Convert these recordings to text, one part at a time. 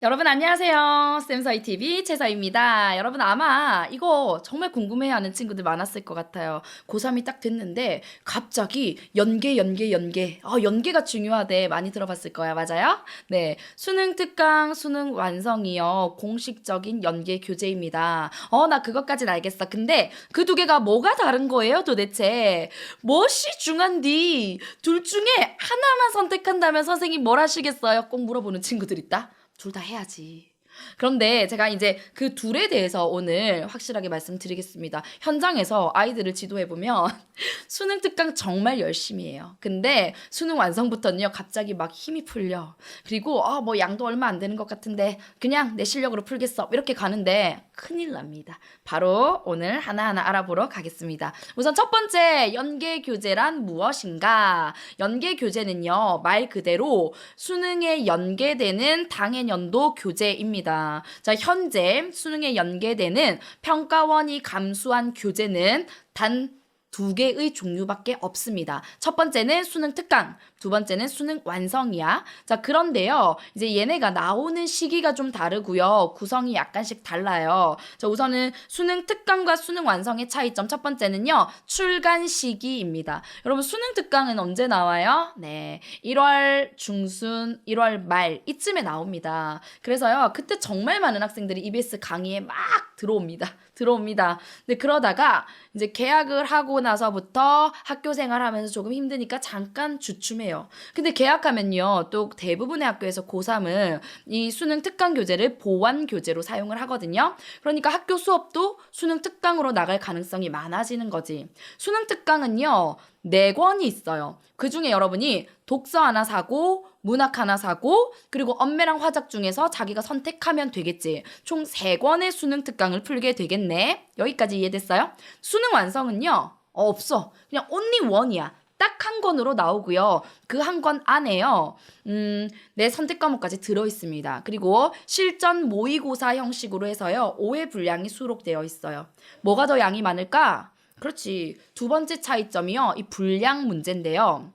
여러분 안녕하세요. 쌤서희 TV 최서희입니다. 여러분 아마 이거 정말 궁금해하는 친구들 많았을 것 같아요. 고3이 딱 됐는데 갑자기 연계. 연계가 중요하대 많이 들어봤을 거야. 맞아요? 네. 수능 특강, 수능 완성이요. 공식적인 연계 교재입니다. 나 그것까진 알겠어. 근데 그 두 개가 뭐가 다른 거예요 도대체? 무엇이 중한디? 둘 중에 하나만 선택한다면 선생님 뭘 하시겠어요? 꼭 물어보는 친구들 있다. 둘 다 해야지. 그런데 제가 이제 그 둘에 대해서 오늘 확실하게 말씀드리겠습니다. 현장에서 아이들을 지도해보면 수능 특강 정말 열심히 해요. 근데 수능 완성부터는요, 갑자기 막 힘이 풀려. 그리고, 뭐 양도 얼마 안 되는 것 같은데, 그냥 내 실력으로 풀겠어. 이렇게 가는데, 큰일 납니다. 바로 오늘 하나하나 알아보러 가겠습니다. 우선 첫 번째, 연계교재란 무엇인가? 연계교재는요, 말 그대로 수능에 연계되는 당해년도 교재입니다. 자, 현재 수능에 연계되는 평가원이 감수한 교재는 단 두 개의 종류밖에 없습니다. 첫 번째는 수능 특강, 두 번째는 수능 완성이야. 자, 그런데요, 이제 얘네가 나오는 시기가 좀 다르고요. 구성이 약간씩 달라요. 자, 우선은 수능 특강과 수능 완성의 차이점 첫 번째는요, 출간 시기입니다. 여러분, 수능 특강은 언제 나와요? 네, 1월 중순, 1월 말 이쯤에 나옵니다. 그래서요, 그때 정말 많은 학생들이 EBS 강의에 막 들어옵니다. 근데 그러다가 이제 개학을 하고 나서부터 학교 생활하면서 조금 힘드니까 잠깐 주춤해요. 근데 개학하면요, 또 대부분의 학교에서 고3은 이 수능 특강 교재를 보완 교재로 사용을 하거든요. 그러니까 학교 수업도 수능 특강으로 나갈 가능성이 많아지는 거지. 수능 특강은요, 4권이 있어요. 그 중에 여러분이 독서 하나 사고, 문학 하나 사고, 그리고 엄매랑 화작 중에서 자기가 선택하면 되겠지. 총 3권의 수능 특강을 풀게 되겠네. 여기까지 이해됐어요? 수능 완성은요, 없어. 그냥 only one이야. 딱 한 권으로 나오고요. 그 한 권 안에요. 내 선택 과목까지 들어있습니다. 그리고 실전 모의고사 형식으로 해서요. 5회 분량이 수록되어 있어요. 뭐가 더 양이 많을까? 그렇지. 두 번째 차이점이요. 이 분량 문제인데요.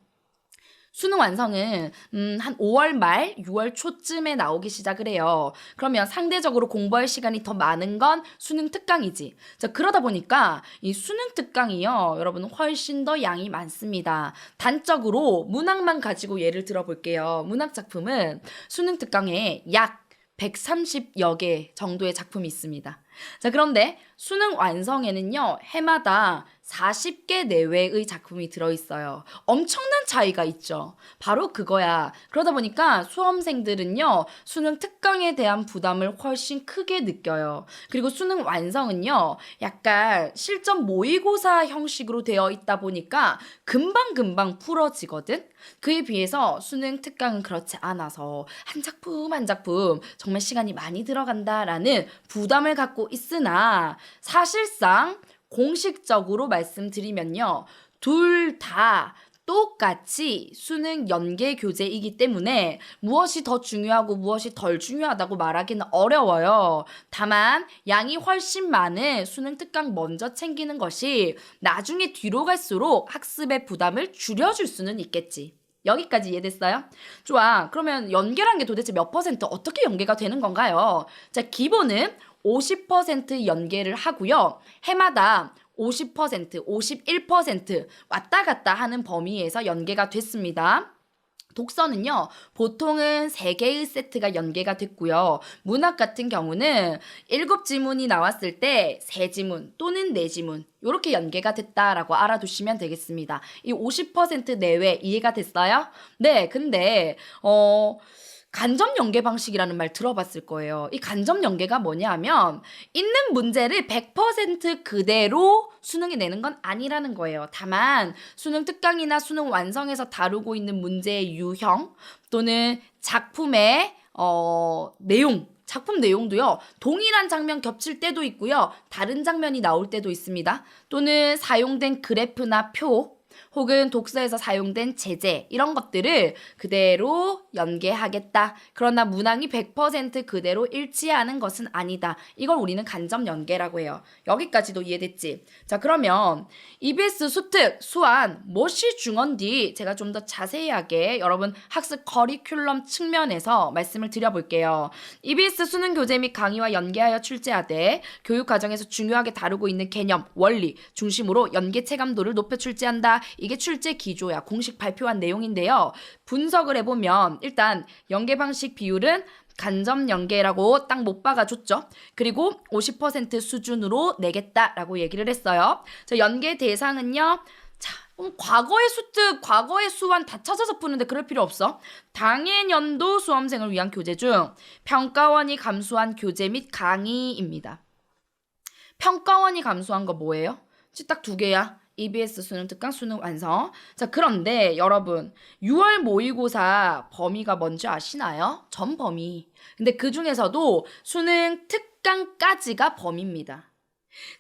수능 완성은 한 5월 말, 6월 초쯤에 나오기 시작을 해요. 그러면 상대적으로 공부할 시간이 더 많은 건 수능 특강이지. 자, 그러다 보니까 이 수능 특강이요, 여러분 훨씬 더 양이 많습니다. 단적으로 문학만 가지고 예를 들어볼게요. 문학 작품은 수능 특강에 약 130여 개 정도의 작품이 있습니다. 자, 그런데 수능 완성에는요, 해마다 40개 내외의 작품이 들어있어요. 엄청난 차이가 있죠. 바로 그거야. 그러다 보니까 수험생들은요, 수능 특강에 대한 부담을 훨씬 크게 느껴요. 그리고 수능 완성은요, 약간 실전 모의고사 형식으로 되어 있다 보니까 금방금방 풀어지거든? 그에 비해서 수능 특강은 그렇지 않아서 한 작품 한 작품 정말 시간이 많이 들어간다라는 부담을 갖고 있으나 사실상 공식적으로 말씀드리면요, 둘 다 똑같이 수능 연계 교재이기 때문에 무엇이 더 중요하고 무엇이 덜 중요하다고 말하기는 어려워요. 다만 양이 훨씬 많은 수능 특강 먼저 챙기는 것이 나중에 뒤로 갈수록 학습의 부담을 줄여줄 수는 있겠지. 여기까지 이해됐어요? 좋아. 그러면 연계란 게 도대체 몇 퍼센트 어떻게 연계가 되는 건가요? 자, 기본은 50% 연계를 하고요. 해마다 50%, 51% 왔다 갔다 하는 범위에서 연계가 됐습니다. 독서는요, 보통은 3개의 세트가 연계가 됐고요. 문학 같은 경우는 7지문이 나왔을 때 3지문 또는 4지문 이렇게 연계가 됐다라고 알아두시면 되겠습니다. 이 50% 내외 이해가 됐어요? 네, 근데 간접 연계 방식이라는 말 들어봤을 거예요. 이 간접 연계가 뭐냐 하면 있는 문제를 100% 그대로 수능에 내는 건 아니라는 거예요. 다만 수능 특강이나 수능 완성에서 다루고 있는 문제의 유형 또는 작품의 작품 내용도요, 동일한 장면 겹칠 때도 있고요, 다른 장면이 나올 때도 있습니다. 또는 사용된 그래프나 표, 혹은 독서에서 사용된 제재 이런 것들을 그대로 연계하겠다. 그러나 문항이 100% 그대로 일치하는 것은 아니다. 이걸 우리는 간접 연계라고 해요. 여기까지도 이해됐지? 자, 그러면 EBS 수특, 수완, 무엇이 중요한지 제가 좀 더 자세하게 여러분 학습 커리큘럼 측면에서 말씀을 드려볼게요. EBS 수능 교재 및 강의와 연계하여 출제하되 교육 과정에서 중요하게 다루고 있는 개념, 원리 중심으로 연계 체감도를 높여 출제한다. 이게 출제 기조야. 공식 발표한 내용인데요. 분석을 해보면 일단 연계 방식 비율은 간접 연계라고 딱 못 박아줬죠. 그리고 50% 수준으로 내겠다라고 얘기를 했어요. 자, 연계 대상은요. 자, 과거의 수특, 과거의 수완 다 찾아서 푸는데 그럴 필요 없어. 당해년도 수험생을 위한 교재 중 평가원이 감수한 교재 및 강의입니다. 평가원이 감수한 거 뭐예요? 딱 두 개야. EBS 수능 특강 수능 완성. 자, 그런데 여러분 6월 모의고사 범위가 뭔지 아시나요? 전 범위. 근데 그 중에서도 수능 특강까지가 범위입니다.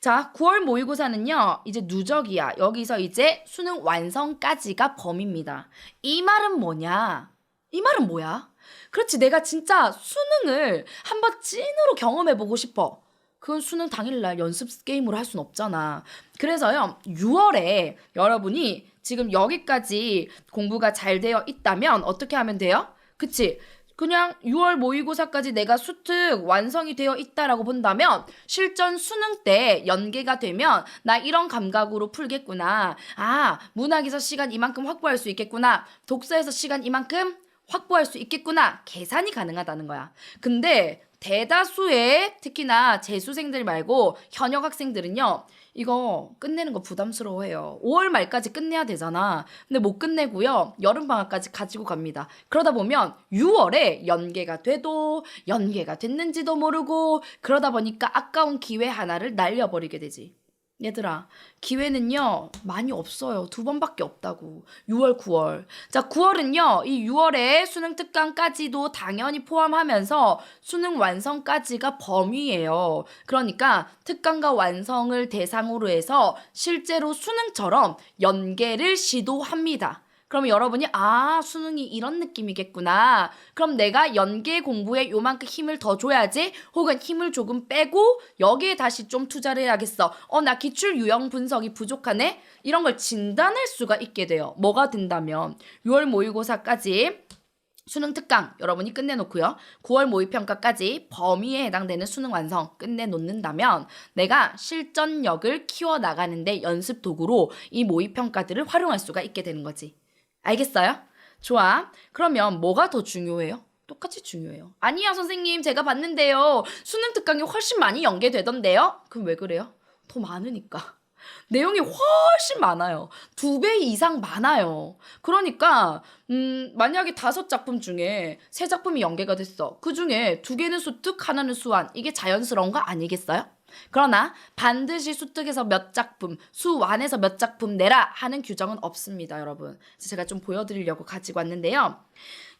자, 9월 모의고사는요, 이제 누적이야. 여기서 이제 수능 완성까지가 범위입니다. 이 말은 뭐냐? 이 말은 뭐야? 그렇지, 내가 진짜 수능을 한번 찐으로 경험해보고 싶어. 그건 수능 당일날 연습 게임으로 할 순 없잖아. 그래서요, 6월에 여러분이 지금 여기까지 공부가 잘 되어 있다면 어떻게 하면 돼요? 그치? 그냥 6월 모의고사까지 내가 수특 완성이 되어 있다라고 본다면 실전 수능 때 연계가 되면 나 이런 감각으로 풀겠구나. 아, 문학에서 시간 이만큼 확보할 수 있겠구나. 독서에서 시간 이만큼 확보할 수 있겠구나. 계산이 가능하다는 거야. 근데 대다수의 특히나 재수생들 말고 현역 학생들은요. 이거 끝내는 거 부담스러워해요. 5월 말까지 끝내야 되잖아. 근데 못 끝내고요. 여름방학까지 가지고 갑니다. 그러다 보면 6월에 연계가 돼도 연계가 됐는지도 모르고 그러다 보니까 아까운 기회 하나를 날려버리게 되지. 얘들아, 기회는요 많이 없어요. 2번밖에 없다고. 6월, 9월. 자, 9월은요 이 6월에 수능 특강까지도 당연히 포함하면서 수능 완성까지가 범위예요. 그러니까 특강과 완성을 대상으로 해서 실제로 수능처럼 연계를 시도합니다. 그럼 여러분이 수능이 이런 느낌이겠구나. 그럼 내가 연계 공부에 요만큼 힘을 더 줘야지. 혹은 힘을 조금 빼고 여기에 다시 좀 투자를 해야겠어. 나 기출 유형 분석이 부족하네. 이런 걸 진단할 수가 있게 돼요. 뭐가 된다면 6월 모의고사까지 수능 특강 여러분이 끝내놓고요. 9월 모의평가까지 범위에 해당되는 수능 완성 끝내놓는다면 내가 실전력을 키워나가는데 연습 도구로 이 모의평가들을 활용할 수가 있게 되는 거지. 알겠어요? 좋아. 그러면 뭐가 더 중요해요? 똑같이 중요해요. 아니야, 선생님. 제가 봤는데요. 수능 특강이 훨씬 많이 연계되던데요? 그럼 왜 그래요? 더 많으니까. 내용이 훨씬 많아요. 2배 이상 많아요. 그러니까 만약에 5작품 중에 3작품이 연계가 됐어. 그 중에 2개는 수특, 하나는 수완. 이게 자연스러운 거 아니겠어요? 그러나 반드시 수특에서 몇 작품, 수완에서 몇 작품 내라 하는 규정은 없습니다, 여러분. 그래서 제가 좀 보여드리려고 가지고 왔는데요.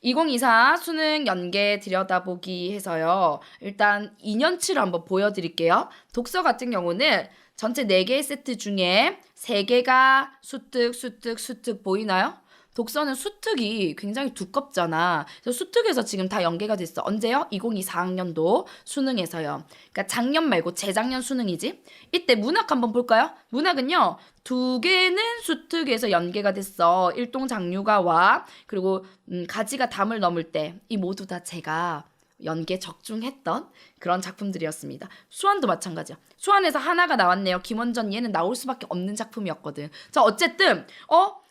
2024 수능 연계 들여다보기 해서요. 일단 2년치를 한번 보여드릴게요. 독서 같은 경우는 전체 4개의 세트 중에 3개가 수특 보이나요? 독서는 수특이 굉장히 두껍잖아. 그래서 수특에서 지금 다 연계가 됐어. 언제요? 2024학년도 수능에서요. 그러니까 작년 말고 재작년 수능이지. 이때 문학 한번 볼까요? 문학은요. 2개는 수특에서 연계가 됐어. 일동장류가와 그리고 가지가 담을 넘을 때 이 모두 다 제가 연계 적중했던 그런 작품들이었습니다. 수완도 마찬가지야. 수완에서 하나가 나왔네요. 김원전 얘는 나올 수밖에 없는 작품이었거든. 자, 어쨌든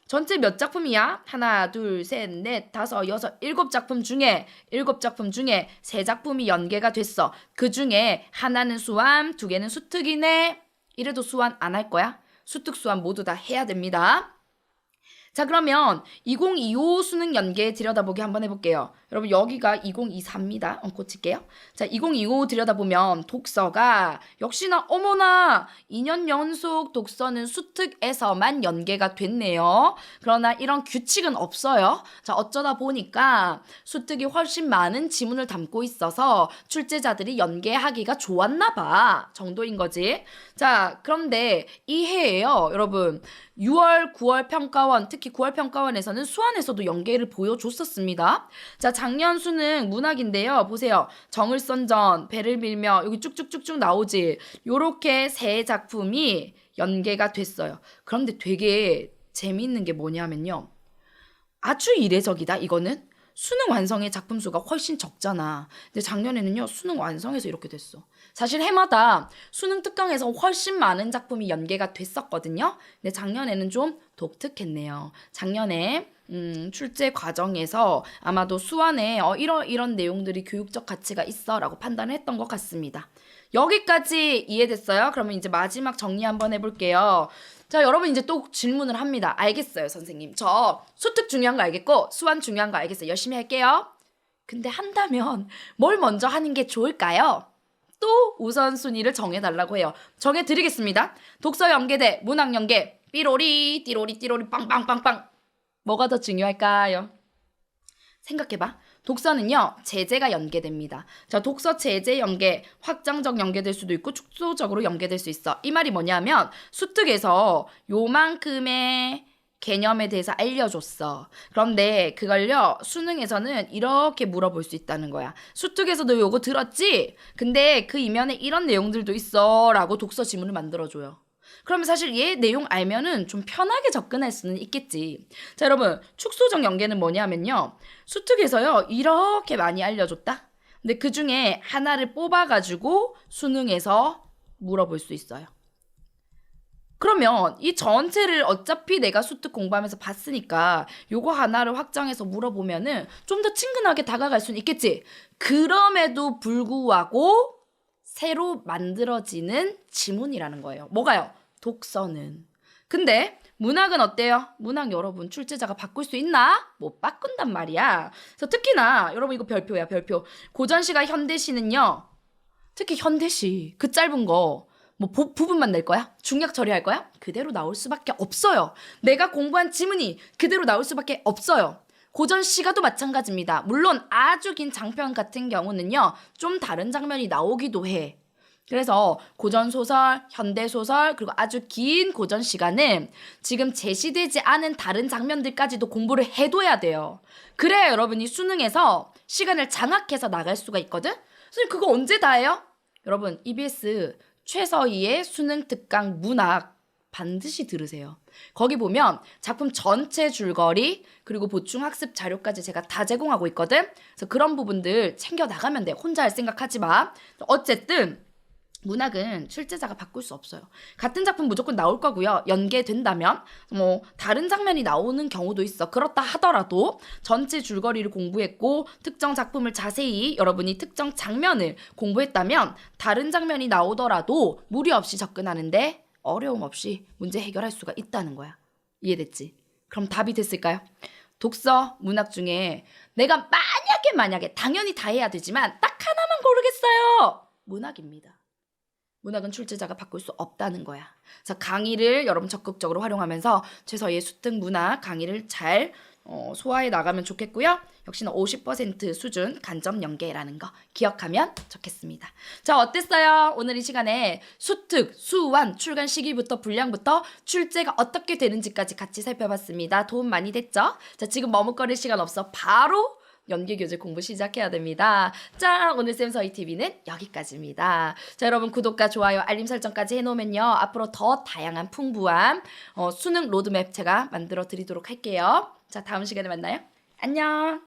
전체 몇 작품이야? 하나, 둘, 셋, 넷, 다섯, 여섯, 7작품 중에 3작품이 연계가 됐어. 그 중에 하나는 수완, 2개는 수특이네. 이래도 수완 안 할 거야? 수특, 수완 모두 다 해야 됩니다. 자, 그러면 2025 수능 연계 들여다보기 한번 해볼게요. 여러분 여기가 2024입니다. 고칠게요. 자, 2025 들여다보면 독서가 역시나 어머나 2년 연속 독서는 수특에서만 연계가 됐네요. 그러나 이런 규칙은 없어요. 자, 어쩌다 보니까 수특이 훨씬 많은 지문을 담고 있어서 출제자들이 연계하기가 좋았나 봐 정도인 거지. 자, 그런데 이 해에요, 여러분 6월, 9월 평가원, 특히 9월 평가원에서는 수완에서도 연계를 보여줬었습니다. 자, 작년 수능 문학인데요. 보세요. 정을 선전, 배를 밀며 여기 쭉쭉쭉쭉 나오지. 요렇게 세 작품이 연계가 됐어요. 그런데 되게 재미있는 게 뭐냐면요. 아주 이례적이다, 이거는. 수능 완성의 작품 수가 훨씬 적잖아. 근데 작년에는요, 수능 완성에서 이렇게 됐어. 사실 해마다 수능 특강에서 훨씬 많은 작품이 연계가 됐었거든요. 근데 작년에는 좀 독특했네요. 작년에 출제 과정에서 아마도 수완에 이런 내용들이 교육적 가치가 있어라고 판단을 했던 것 같습니다. 여기까지 이해됐어요? 그러면 이제 마지막 정리 한번 해볼게요. 자, 여러분 이제 또 질문을 합니다. 알겠어요, 선생님. 저 수특 중요한 거 알겠고 수완 중요한 거 알겠어요. 열심히 할게요. 근데 한다면 뭘 먼저 하는 게 좋을까요? 또 우선순위를 정해달라고 해요. 정해드리겠습니다. 독서 연계 대 문학 연계. 삐로리 띠로리 띠로리 빵빵빵빵. 뭐가 더 중요할까요? 생각해봐. 독서는요, 제재가 연계됩니다. 자, 독서 제재 연계, 확장적 연계될 수도 있고 축소적으로 연계될 수 있어. 이 말이 뭐냐면 수특에서 요만큼의 개념에 대해서 알려줬어. 그런데 그걸요, 수능에서는 이렇게 물어볼 수 있다는 거야. 수특에서도 요거 들었지? 근데 그 이면에 이런 내용들도 있어 라고 독서 지문을 만들어줘요. 그러면 사실 얘 내용 알면은 좀 편하게 접근할 수는 있겠지. 자, 여러분, 축소적 연계는 뭐냐면요. 수특에서요, 이렇게 많이 알려줬다? 근데 그 중에 하나를 뽑아가지고 수능에서 물어볼 수 있어요. 그러면 이 전체를 어차피 내가 수특 공부하면서 봤으니까 요거 하나를 확장해서 물어보면은 좀 더 친근하게 다가갈 수는 있겠지. 그럼에도 불구하고 새로 만들어지는 지문이라는 거예요. 뭐가요? 독서는. 근데 문학은 어때요? 문학 여러분 출제자가 바꿀 수 있나? 못 바꾼단 말이야. 그래서 특히나 여러분 이거 별표야, 별표. 고전시가 현대시는요. 특히 현대시 그 짧은 거 뭐 부분만 낼 거야? 중약 처리할 거야? 그대로 나올 수밖에 없어요. 내가 공부한 지문이 그대로 나올 수밖에 없어요. 고전시가도 마찬가지입니다. 물론 아주 긴 장편 같은 경우는요. 좀 다른 장면이 나오기도 해. 그래서 고전소설, 현대소설, 그리고 아주 긴 고전시가는 지금 제시되지 않은 다른 장면들까지도 공부를 해둬야 돼요. 그래야 여러분이 수능에서 시간을 장악해서 나갈 수가 있거든? 선생님 그거 언제 다 해요? 여러분 EBS 최서희의 수능 특강 문학 반드시 들으세요. 거기 보면 작품 전체 줄거리 그리고 보충 학습 자료까지 제가 다 제공하고 있거든. 그래서 그런 부분들 챙겨 나가면 돼. 혼자 할 생각하지 마. 어쨌든 문학은 출제자가 바꿀 수 없어요. 같은 작품 무조건 나올 거고요. 연계된다면 뭐 다른 장면이 나오는 경우도 있어. 그렇다 하더라도 전체 줄거리를 공부했고 특정 작품을 자세히 여러분이 특정 장면을 공부했다면 다른 장면이 나오더라도 무리 없이 접근하는데 어려움 없이 문제 해결할 수가 있다는 거야. 이해됐지? 그럼 답이 됐을까요? 독서, 문학 중에 내가 만약에 당연히 다 해야 되지만 딱 하나만 고르겠어요. 문학입니다. 문학은 출제자가 바꿀 수 없다는 거야. 자, 강의를 여러분 적극적으로 활용하면서 최서희의 수특 문학 강의를 잘 소화해 나가면 좋겠고요. 역시나 50% 수준 간접 연계라는 거 기억하면 좋겠습니다. 자, 어땠어요? 오늘 이 시간에 수특, 수완, 출간 시기부터 분량부터 출제가 어떻게 되는지까지 같이 살펴봤습니다. 도움 많이 됐죠? 자, 지금 머뭇거릴 시간 없어. 바로 연계교재 공부 시작해야 됩니다. 자, 오늘 쌤서희TV는 여기까지입니다. 자, 여러분 구독과 좋아요, 알림 설정까지 해놓으면요. 앞으로 더 다양한 풍부한 수능 로드맵 제가 만들어 드리도록 할게요. 자, 다음 시간에 만나요. 안녕.